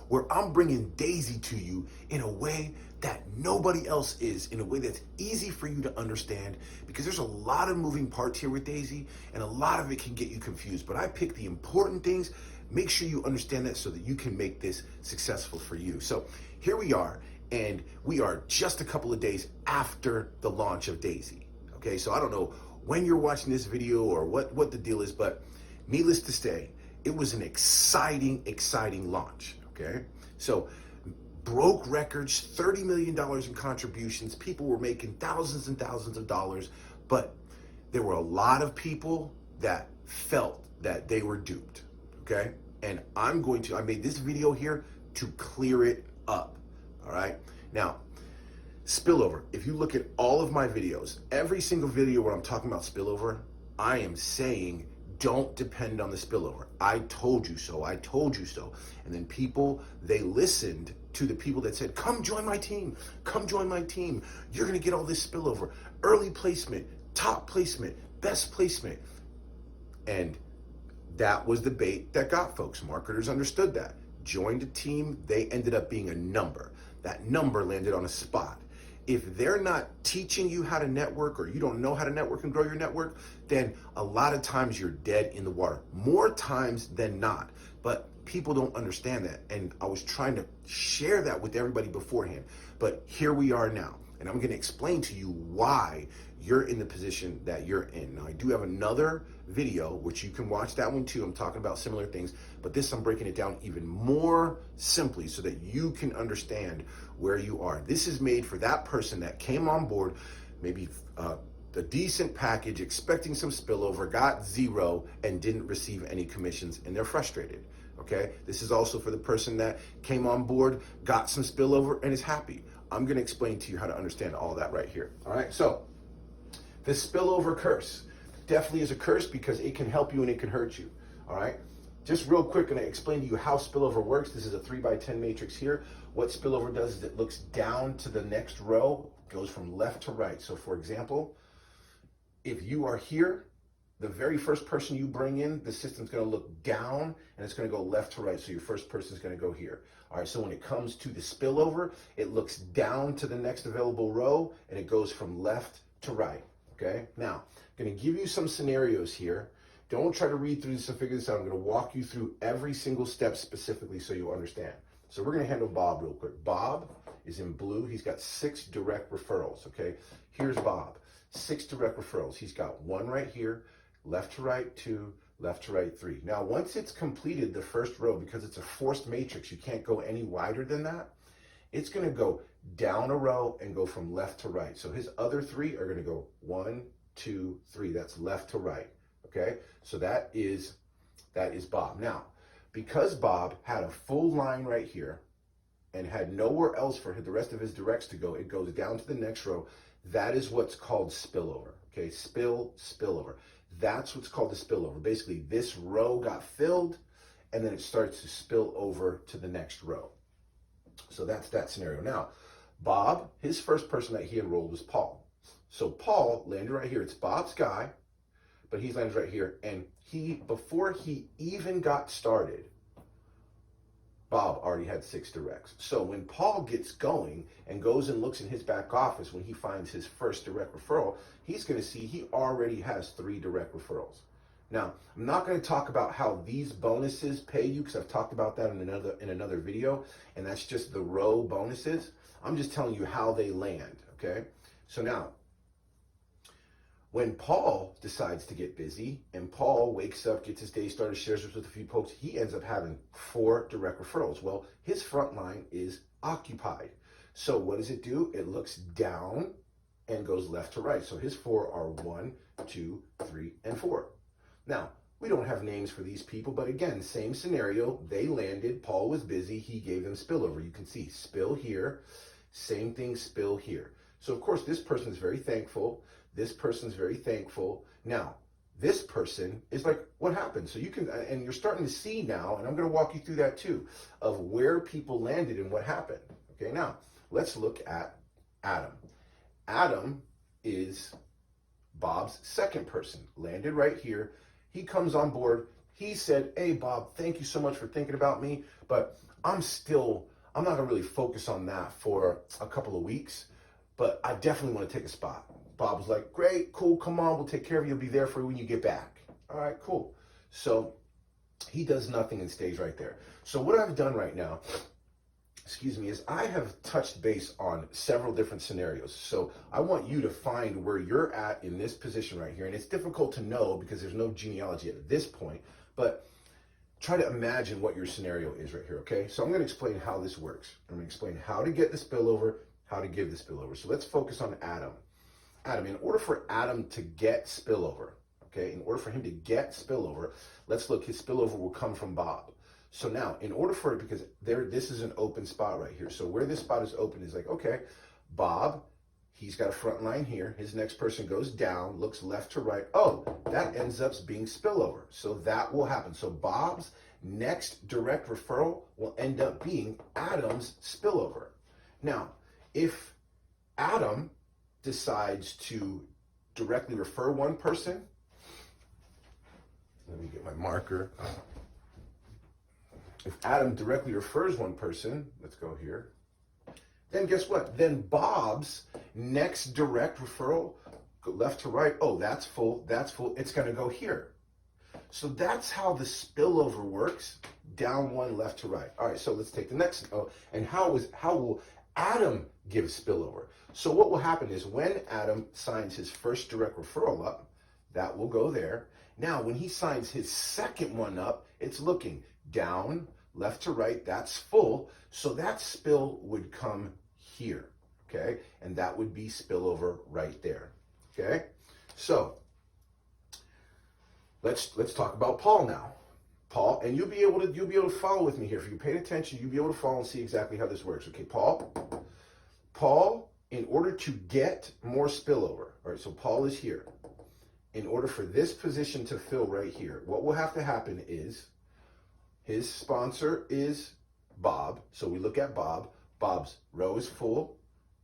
where I'm bringing Daisy to you in a way that nobody else is, in a way that's easy for you to understand, because there's a lot of moving parts here with Daisy, and a lot of it can get you confused. But I pick the important things. Make sure you understand that so that you can make this successful for you. So here we are, and we are just a couple of days after the launch of Daisy. Okay, so I don't know when you're watching this video or what the deal is, but needless to say, it was an exciting launch. Okay, so broke records, $30 million in contributions. People were making thousands and thousands of dollars, but there were a lot of people that felt that they were duped. Okay, and I made this video here to clear it up. All right, now spillover. If you look at all of my videos, every single video where I'm talking about spillover, I am saying don't depend on the spillover. I told you so. I told you so. And then people, they listened to the people that said, come join my team. Come join my team. You're going to get all this spillover. Early placement, top placement, best placement. And that was the bait that got folks. Marketers understood that. Joined a team. They ended up being a number. That number landed on a spot. If they're not teaching you how to network, or you don't know how to network and grow your network, then a lot of times you're dead in the water. More times than not. But people don't understand that. And I was trying to share that with everybody beforehand. But here we are now. And I'm going to explain to you why you're in the position that you're in. Now, I do have another video, which you can watch that one too. I'm talking about similar things, but this I'm breaking it down even more simply so that you can understand where you are. This is made for that person that came on board, maybe a decent package, expecting some spillover, got zero, and didn't receive any commissions, and they're frustrated. Okay, this is also for the person that came on board, got some spillover, and is happy. I'm going to explain to you how to understand all that right here. All right, so the spillover curse definitely is a curse because it can help you and it can hurt you. All right, just real quick, I'm going to explain to you how spillover works. This is a 3x10 matrix here. What spillover does is it looks down to the next row, goes from left to right. So for example, if you are here, the very first person you bring in, the system's going to look down and it's going to go left to right. So your first person is going to go here. All right, so when it comes to the spillover, it looks down to the next available row and it goes from left to right. Okay, now I'm going to give you some scenarios here. Don't try to read through this and figure this out. I'm going to walk you through every single step specifically so you understand. So we're going to handle Bob real quick. Bob is in blue. He's got 6 direct referrals. Okay, here's Bob. 6 direct referrals. He's got 1 right here, left to right 2, left to right 3. Now, once it's completed the first row, because it's a forced matrix, you can't go any wider than that. It's going to go down a row and go from left to right. So his other 3 are going to go 1, 2, 3. That's left to right. Okay, so that is Bob. Now, because Bob had a full line right here and had nowhere else for the rest of his directs to go, it goes down to the next row. That is what's called spillover. Okay, spillover. That's what's called the spillover. Basically, this row got filled and then it starts to spill over to the next row. So that's that scenario. Now, Bob, his first person that he enrolled was Paul. So Paul landed right here. It's Bob's guy, but he's landed right here. And before he even got started, Bob already had 6 directs. So when Paul gets going and goes and looks in his back office, when he finds his first direct referral, he's going to see he already has 3 direct referrals. Now, I'm not going to talk about how these bonuses pay you because I've talked about that in another video, and that's just the row bonuses. I'm just telling you how they land, okay? So now, when Paul decides to get busy and Paul wakes up, gets his day started, shares this with a few folks, he ends up having 4 direct referrals. Well, his front line is occupied. So what does it do? It looks down and goes left to right. So his 4 are 1, 2, 3, and 4. Now, we don't have names for these people, but again, same scenario. They landed, Paul was busy, he gave them spillover. You can see spill here, same thing, spill here. So of course, this person is very thankful. This person's very thankful. Now, this person is like, what happened? So you can, and you're starting to see now, and I'm going to walk you through that too, of where people landed and what happened. Okay, now let's look at Adam. Adam is Bob's second person, landed right here. He comes on board. He said, hey, Bob, thank you so much for thinking about me, but I'm not gonna really focus on that for a couple of weeks, but I definitely want to take a spot. Bob was like, great, cool, come on, we'll take care of you. You'll be there for you when you get back. All right, cool. So he does nothing and stays right there. So what I've done right now, excuse me, is I have touched base on several different scenarios. So I want you to find where you're at in this position right here. And it's difficult to know because there's no genealogy at this point, but try to imagine what your scenario is right here, okay? So I'm gonna explain how this works. I'm gonna explain how to get the spillover, how to give the spillover. So let's focus on Adam. Adam, in order for Adam to get spillover, okay, in order for him to get spillover, let's look, his spillover will come from Bob. So now, in order for it, because this is an open spot right here. So where this spot is open is like, okay, Bob, he's got a front line here. His next person goes down, looks left to right. Oh, that ends up being spillover. So that will happen. So Bob's next direct referral will end up being Adam's spillover. Now, if Adam decides to directly refer one person, let me get my marker. If Adam directly refers one person, let's go here, then guess what? Then Bob's next direct referral, left to right, oh, that's full, it's gonna go here. So that's how the spillover works, down one, left to right. All right, so let's take the next, and how will Adam give spillover? So what will happen is when Adam signs his first direct referral up, that will go there. Now, when he signs his second one up, it's looking down, left to right, that's full. So that spill would come here, okay? And that would be spillover right there, okay? So let's talk about Paul now. Paul, and you'll be able to follow with me here. If you paid attention, you'll be able to follow and see exactly how this works. Okay, Paul, in order to get more spillover, all right, so Paul is here. In order for this position to fill right here, what will have to happen is his sponsor is Bob. So we look at Bob. Bob's row is full.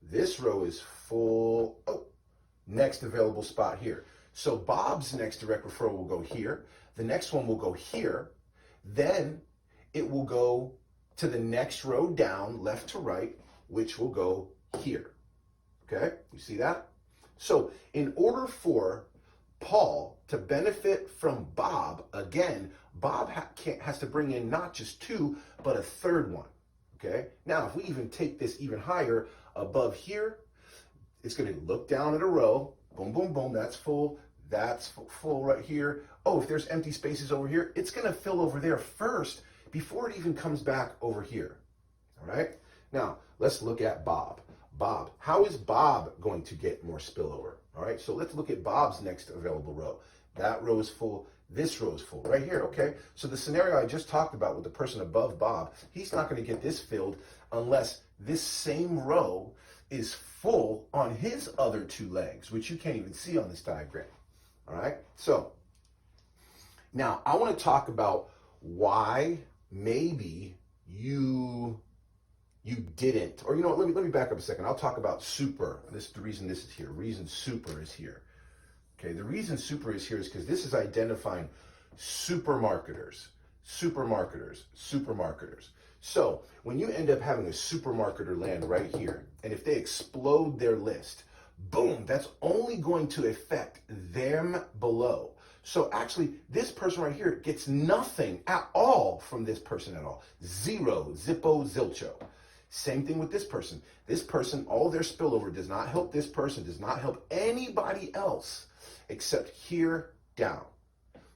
This row is full. Oh, next available spot here. So Bob's next direct referral will go here. The next one will go here. Then it will go to the next row down, left to right, which will go here. Okay, you see that? So in order for Paul to benefit from Bob, again, Bob has to bring in not just two, but a third one, okay? Now, if we even take this even higher, above here, it's gonna look down at a row, boom, boom, boom, that's full right here. Oh, if there's empty spaces over here, it's gonna fill over there first before it even comes back over here, all right? Now, let's look at Bob. Bob, how is Bob going to get more spillover? All right, so let's look at Bob's next available row. That row is full, this row is full, right here, okay? So the scenario I just talked about with the person above Bob, he's not gonna get this filled unless this same row is full on his other two legs, which you can't even see on this diagram, all right? So now I wanna talk about why maybe you didn't, or you know what, let me back up a second. I'll talk about super. The reason this is here, reason super is here. Okay, the reason super is here is because this is identifying supermarketers. So when you end up having a supermarketer land right here, and if they explode their list, boom, that's only going to affect them below. So actually, this person right here gets nothing at all from this person at all. Zero, zippo, zilcho. Same thing with this person. This person, all their spillover does not help this person, does not help anybody else except here down.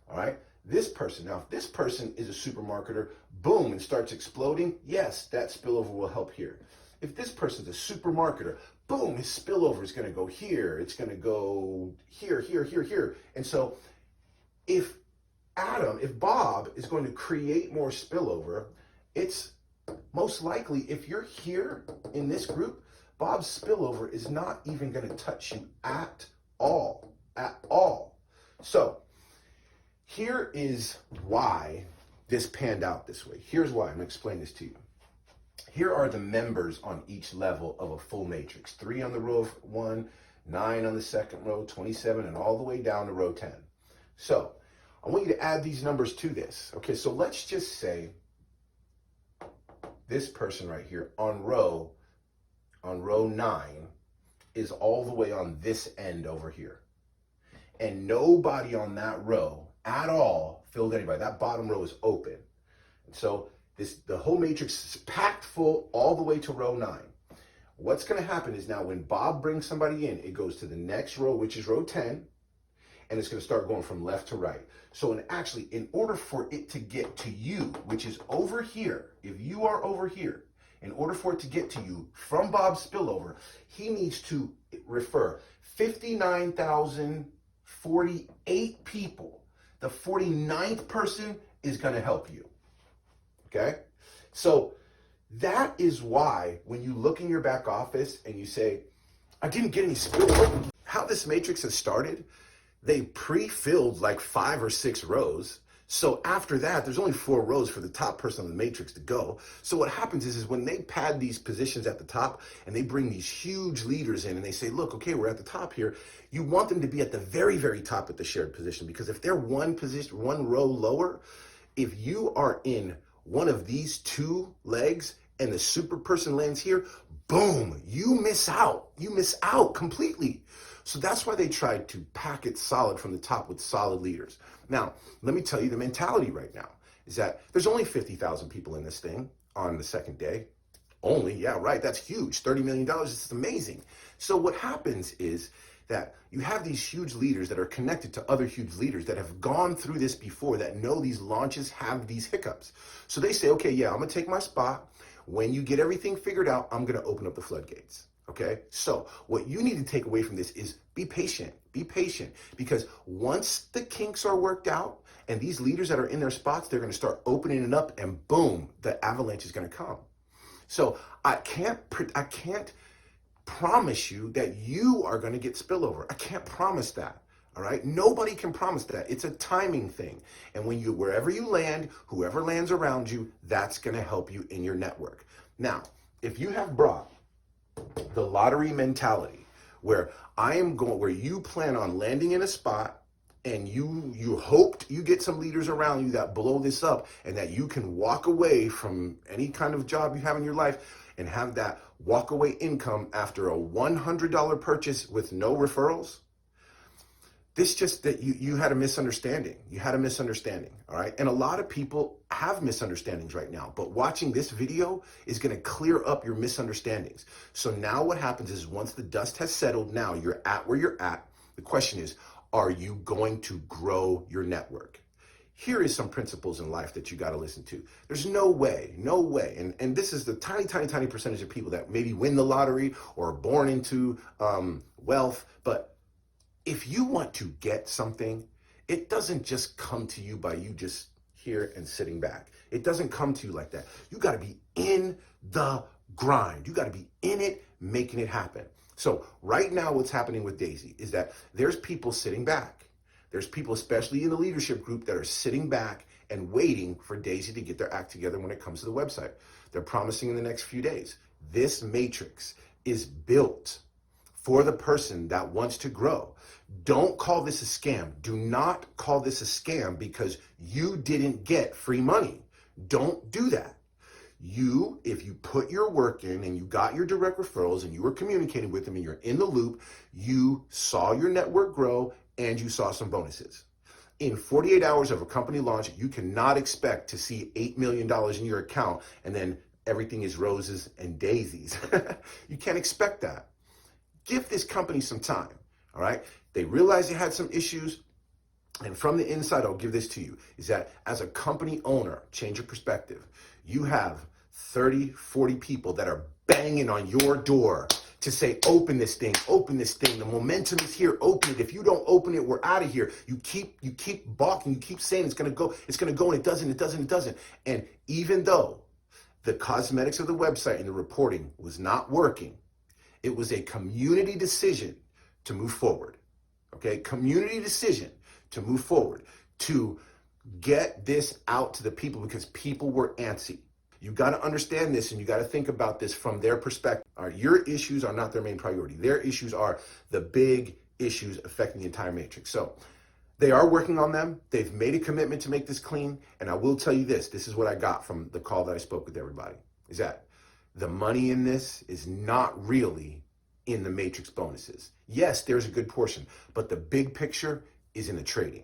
All right? This person, now if this person is a supermarketer, boom, and starts exploding, yes, that spillover will help here. If this person's a supermarketer, boom, his spillover is going to go here. It's going to go here, here, here, here. And so if Bob is going to create more spillover, it's most likely, if you're here in this group, Bob's spillover is not even going to touch you at all. So here is why this panned out this way. Here's why. I'm going to explain this to you. Here are the members on each level of a full matrix. 3 on the row of 1, 9 on the second row, 27, and all the way down to row 10. So I want you to add these numbers to this. Okay, so let's just say this person right here on row 9 is all the way on this end over here. And nobody on that row at all filled anybody. That bottom row is open. And so the whole matrix is packed full all the way to row 9. What's going to happen is now when Bob brings somebody in, it goes to the next row, which is row 10, and it's going to start going from left to right. So in order for it to get to you, which is over here, if you are over here, in order for it to get to you from Bob's spillover, he needs to refer 59,048 people. The 49th person is going to help you. Okay? So that is why when you look in your back office and you say, I didn't get any spillover. How this matrix has started, they pre-filled like 5 or 6 rows. So after that, there's only 4 rows for the top person on the matrix to go. So what happens is when they pad these positions at the top and they bring these huge leaders in and they say, look, okay, we're at the top here. You want them to be at the very, very top at the shared position, because if they're one row lower, if you are in one of these 2 legs and the super person lands here, boom, you miss out. You miss out completely. So that's why they tried to pack it solid from the top with solid leaders. Now, let me tell you the mentality right now is that there's only 50,000 people in this thing on the second day. Only, yeah, right, that's huge. $30 million, it's amazing. So what happens is that you have these huge leaders that are connected to other huge leaders that have gone through this before, that know these launches have these hiccups. So they say, okay, yeah, I'm gonna take my spot. When you get everything figured out, I'm gonna open up the floodgates. Okay, so what you need to take away from this is be patient, because once the kinks are worked out and these leaders that are in their spots, they're going to start opening it up, and boom, the avalanche is going to come. So I can't promise you that you are going to get spillover. I can't promise that. All right, nobody can promise that. It's a timing thing, and wherever you land, whoever lands around you, that's going to help you in your network. Now, if you have brought the lottery mentality where where you plan on landing in a spot and you hoped you get some leaders around you that blow this up and that you can walk away from any kind of job you have in your life and have that walk away income after a $100 purchase with no referrals, this just that you had a misunderstanding. You had a misunderstanding, all right? And a lot of people have misunderstandings right now, but watching this video is gonna clear up your misunderstandings. So now what happens is once the dust has settled, now you're at where you're at. The question is, are you going to grow your network? Here is some principles in life that you gotta listen to. There's no way, and this is the tiny percentage of people that maybe win the lottery or are born into wealth, but if you want to get something, it doesn't just come to you by you just here and sitting back. It doesn't come to you like that. You got to be in the grind. You got to be in it, making it happen. So right now what's happening with Daisy is that there's people sitting back. There's people, especially in the leadership group, that are sitting back and waiting for Daisy to get their act together when it comes to the website. They're promising in the next few days. This matrix is built for the person that wants to grow. Don't call this a scam. Do not call this a scam because you didn't get free money. Don't do that. If you put your work in and you got your direct referrals and you were communicating with them and you're in the loop, you saw your network grow and you saw some bonuses. In 48 hours of a company launch, you cannot expect to see $8 million in your account and then everything is roses and daisies. You can't expect that. Give this company some time, all right? They realized they had some issues, and from the inside, I'll give this to you, is that as a company owner, change your perspective. You have 30, 40 people that are banging on your door to say, open this thing, the momentum is here, open it. If you don't open it, we're out of here. You keep balking, you keep saying it's gonna go, and it doesn't. And even though the cosmetics of the website and the reporting was not working, it was a community decision to move forward, okay? Community decision to move forward, to get this out to the people because people were antsy. You gotta understand this and you gotta think about this from their perspective. All right, your issues are not their main priority. Their issues are the big issues affecting the entire matrix. So they are working on them. They've made a commitment to make this clean. And I will tell you this is what I got from the call that I spoke with everybody. is that the money in this is not really in the matrix bonuses. Yes, there's a good portion, but the big picture is in the trading.